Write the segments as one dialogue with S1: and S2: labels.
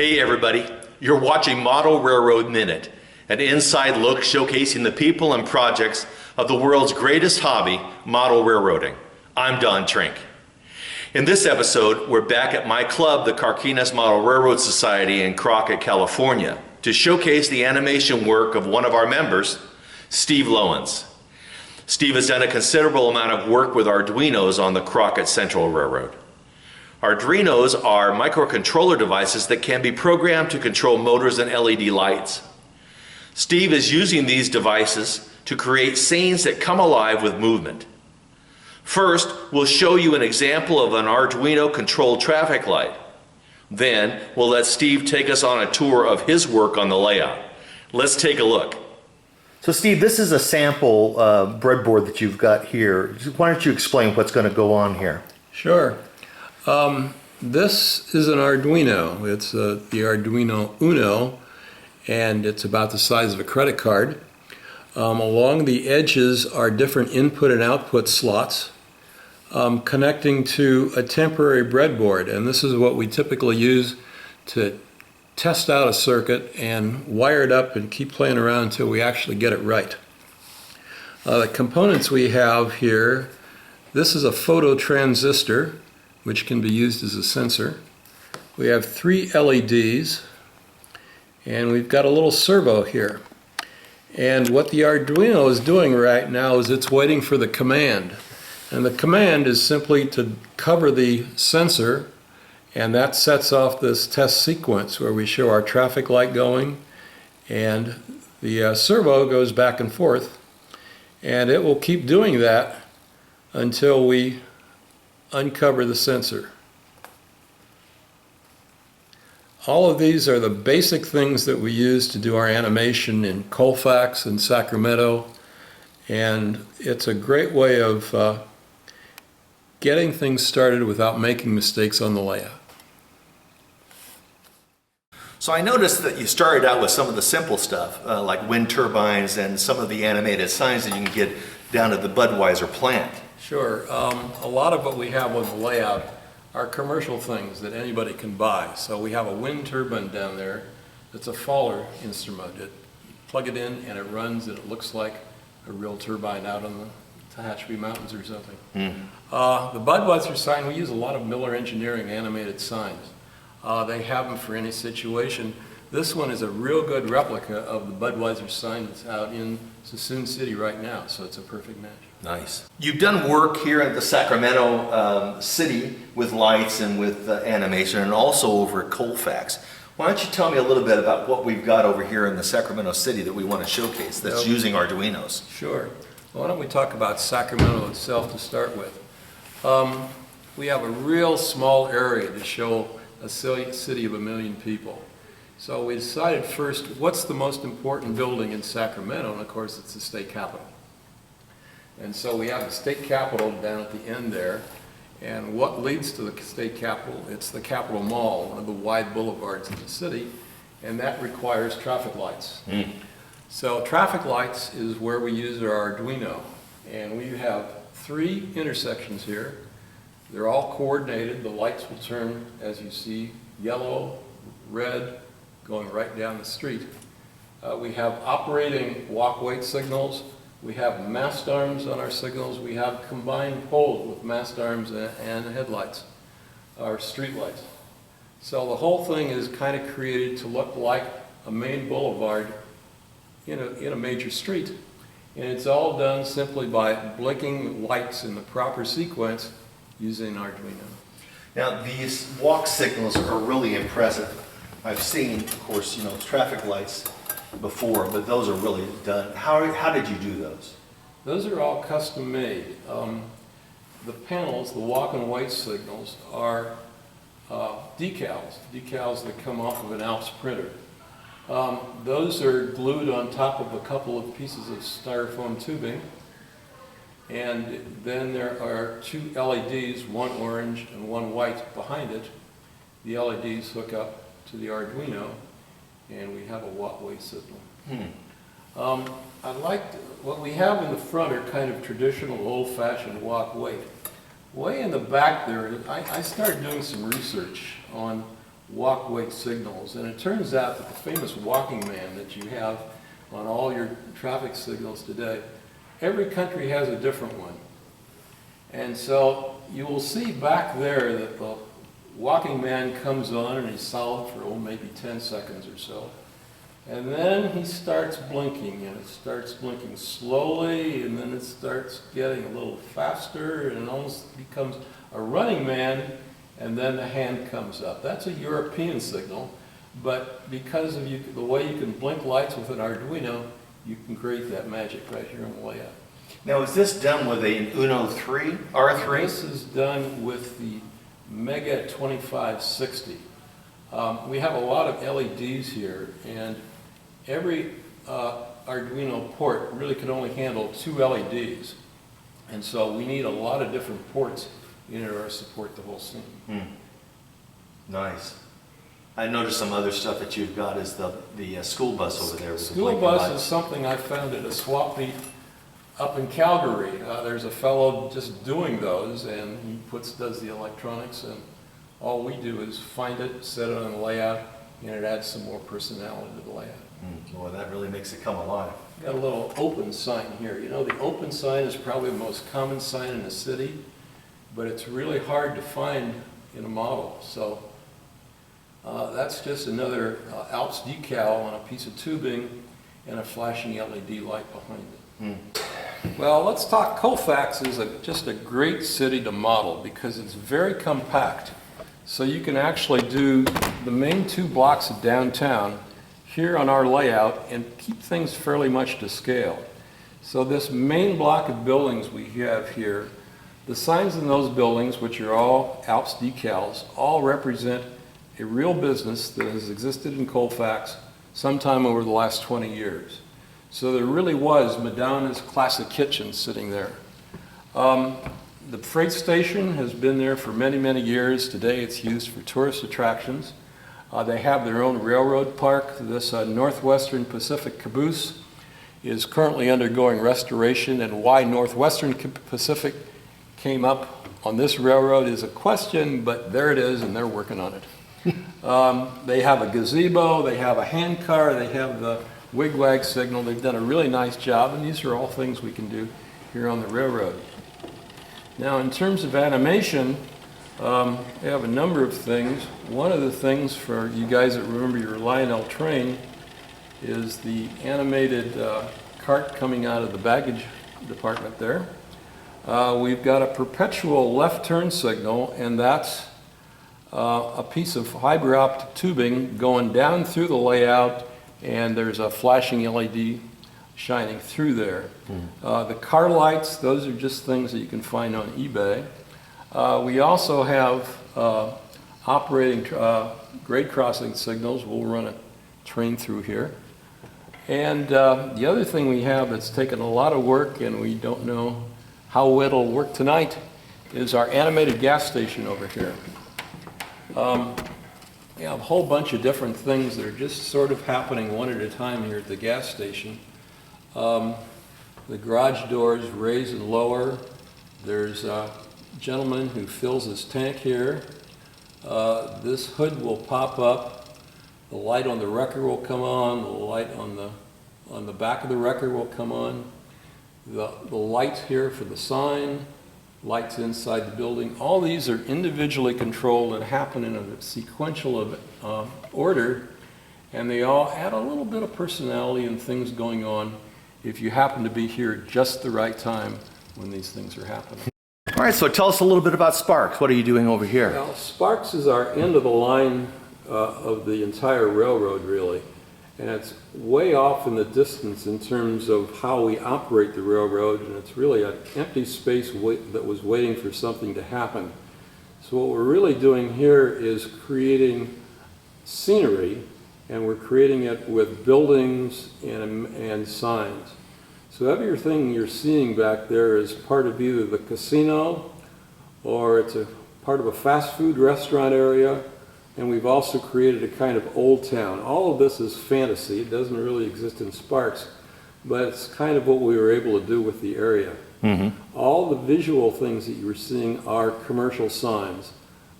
S1: Hey everybody, you're watching Model Railroad Minute, an inside look showcasing the people and projects of the world's greatest hobby, model railroading. I'm Don Trinque. In this episode, we're back at my club, the Carquinez Model Railroad Society in Crockett, California, to showcase the animation work of one of our members, Steve Lowens. Steve has done a considerable amount of work with Arduinos on the Crockett Central Railroad. Arduinos are microcontroller devices that can be programmed to control motors and LED lights. Steve is using these devices to create scenes that come alive with movement. First, we'll show you an example of an Arduino-controlled traffic light. Then, we'll let Steve take us on a tour of his work on the layout. Let's take a look.
S2: So Steve, this is a sample breadboard that you've got here. Why don't you explain what's going to go on here?
S3: Sure. This is an Arduino. It's the Arduino Uno, and it's about the size of a credit card. Along the edges are different input and output slots connecting to a temporary breadboard, and this is what we typically use to test out a circuit and wire it up and keep playing around until we actually get it right. The components we have here, this is a photo transistor, which can be used as a sensor. We have 3 LEDs, and we've got a little servo here. And what the Arduino is doing right now is it's waiting for the command. And the command is simply to cover the sensor, and that sets off this test sequence where we show our traffic light going, and the servo goes back and forth, and it will keep doing that until we uncover the sensor. All of these are the basic things that we use to do our animation in Colfax and Sacramento, and it's a great way of getting things started without making mistakes on the layout.
S1: So I noticed that you started out with some of the simple stuff, like wind turbines and some of the animated signs that you can get down at the Budweiser plant.
S3: Sure. A lot of what we have on the layout are commercial things that anybody can buy. So we have a wind turbine down there. It's a Faller instrument. You plug it in and it runs and it looks like a real turbine out on the Tehachapi Mountains or something. The Budweiser sign, we use a lot of Miller Engineering animated signs. They have them for any situation. This one is a real good replica of the Budweiser sign that's out in Suisun City right now, so it's a perfect match.
S1: Nice. You've done work here at the Sacramento city with lights and with animation, and also over at Colfax. Why don't you tell me a little bit about what we've got over here in the Sacramento city that we want to showcase that's using Arduinos?
S3: Sure. Well, why don't we talk about Sacramento itself to start with. We have a real small area to show a city of 1 million people. So we decided first, what's the most important building in Sacramento? And of course, it's the state capitol. And so we have the state capitol down at the end there. And what leads to the state capitol? It's the Capitol Mall, one of the wide boulevards in the city. And that requires traffic lights. So traffic lights is where we use our Arduino. And we have 3 intersections here. They're all coordinated. The lights will turn, as you see, yellow, red, going right down the street. We have operating walk-wait signals. We have mast arms on our signals. We have combined poles with mast arms and headlights, or street lights. So the whole thing is kind of created to look like a main boulevard in a major street. And it's all done simply by blinking lights in the proper sequence using Arduino.
S1: Now these walk signals are really impressive. I've seen, of course, traffic lights before, but those are really done. How did you do those?
S3: Those are all custom made. The panels, the walk and wait signals, are decals that come off of an Alps printer. Those are glued on top of a couple of pieces of styrofoam tubing. And then there are 2 LEDs, one orange and one white behind it. The LEDs hook up to the Arduino, and we have a walkway signal. I liked what we have in the front are kind of traditional old-fashioned walkway. Way in the back there, I started doing some research on walkway signals. And it turns out that the famous walking man that you have on all your traffic signals today, every country has a different one. And so you will see back there that the walking man comes on and he's solid for maybe 10 seconds or so. And then he starts blinking, and it starts blinking slowly, and then it starts getting a little faster, and it almost becomes a running man, and then the hand comes up. That's a European signal, but because of the way you can blink lights with an Arduino, you can create that magic right here on the layout.
S2: Now, is this done with an Uno 3, R3?
S3: This is done with the Mega 2560. We have a lot of LEDs here, and every Arduino port really can only handle 2 LEDs. And so we need a lot of different ports in order to support the whole scene.
S2: Nice. I noticed some other stuff that you've got is the school bus over there. With the
S3: School
S2: blinking
S3: bus
S2: lights.
S3: is something I found at a swap meet up in Calgary. There's a fellow just doing those, and he does the electronics, and all we do is find it, set it on the layout, and it adds some more personality to the layout.
S2: Boy, that really makes it come alive.
S3: Got a little open sign here. You know, the open sign is probably the most common sign in the city, but it's really hard to find in a model. So that's just another Alps decal on a piece of tubing and a flashing LED light behind it. Well, let's talk. Colfax is just a great city to model because it's very compact. So you can actually do the main 2 blocks of downtown here on our layout and keep things fairly much to scale. So this main block of buildings we have here, the signs in those buildings, which are all Alps decals, all represent a real business that has existed in Colfax sometime over the last 20 years. So there really was Madonna's Classic Kitchen sitting there. The freight station has been there for many, many years. Today it's used for tourist attractions. They have their own railroad park. This Northwestern Pacific caboose is currently undergoing restoration, and why Northwestern Pacific came up on this railroad is a question, but there it is, and they're working on it. They have a gazebo, they have a hand car, they have the wigwag signal. They've done a really nice job, and these are all things we can do here on the railroad. Now, in terms of animation, we have a number of things. One of the things for you guys that remember your Lionel train is the animated cart coming out of the baggage department there. We've got a perpetual left turn signal, and that's a piece of fiber optic tubing going down through the layout, and there's a flashing LED shining through there. The car lights, those are just things that you can find on eBay. We also have operating grade crossing signals. We'll run a train through here. And the other thing we have that's taken a lot of work, and we don't know how it'll work tonight, is our animated gas station over here. We have a whole bunch of different things that are just sort of happening one at a time here at the gas station. The garage doors raise and lower. There's a gentleman who fills his tank here. This hood will pop up. The light on the wrecker will come on. The light on the back of the wrecker will come on. The light here for the sign, lights inside the building. All these are individually controlled and happen in a sequential order, and they all add a little bit of personality and things going on if you happen to be here just the right time when these things are happening.
S2: All right, so tell us a little bit about Sparks. What are you doing over here?
S3: Well, Sparks is our end of the line of the entire railroad, really. And it's way off in the distance in terms of how we operate the railroad, and it's really an empty space that was waiting for something to happen. So what we're really doing here is creating scenery, and we're creating it with buildings and signs. So everything you're seeing back there is part of either the casino, or it's a part of a fast food restaurant area, and we've also created a kind of old town. All of this is fantasy. It doesn't really exist in Sparks, but it's kind of what we were able to do with the area. All the visual things that you were seeing are commercial signs.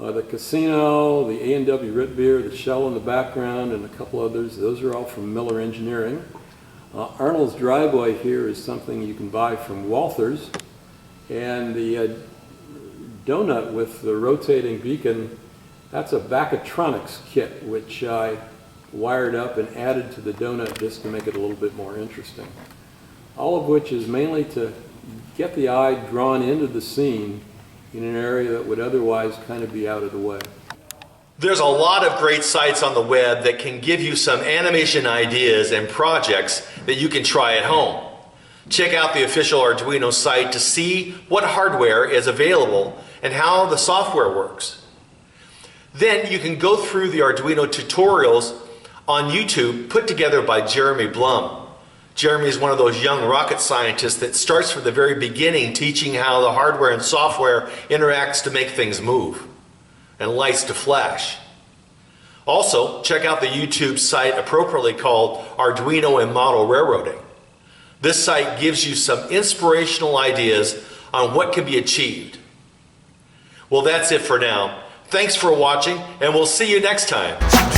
S3: The casino, the A&W root beer, the shell in the background, and a couple others, those are all from Miller Engineering. Arnold's driveway here is something you can buy from Walthers. And the donut with the rotating beacon, that's a Backatronics kit, which I wired up and added to the donut just to make it a little bit more interesting. All of which is mainly to get the eye drawn into the scene in an area that would otherwise kind of be out of the way.
S1: There's a lot of great sites on the web that can give you some animation ideas and projects that you can try at home. Check out the official Arduino site to see what hardware is available and how the software works. Then you can go through the Arduino tutorials on YouTube put together by Jeremy Blum. Jeremy is one of those young rocket scientists that starts from the very beginning teaching how the hardware and software interacts to make things move and lights to flash. Also, check out the YouTube site appropriately called Arduino and Model Railroading. This site gives you some inspirational ideas on what can be achieved. Well, that's it for now. Thanks for watching, and we'll see you next time.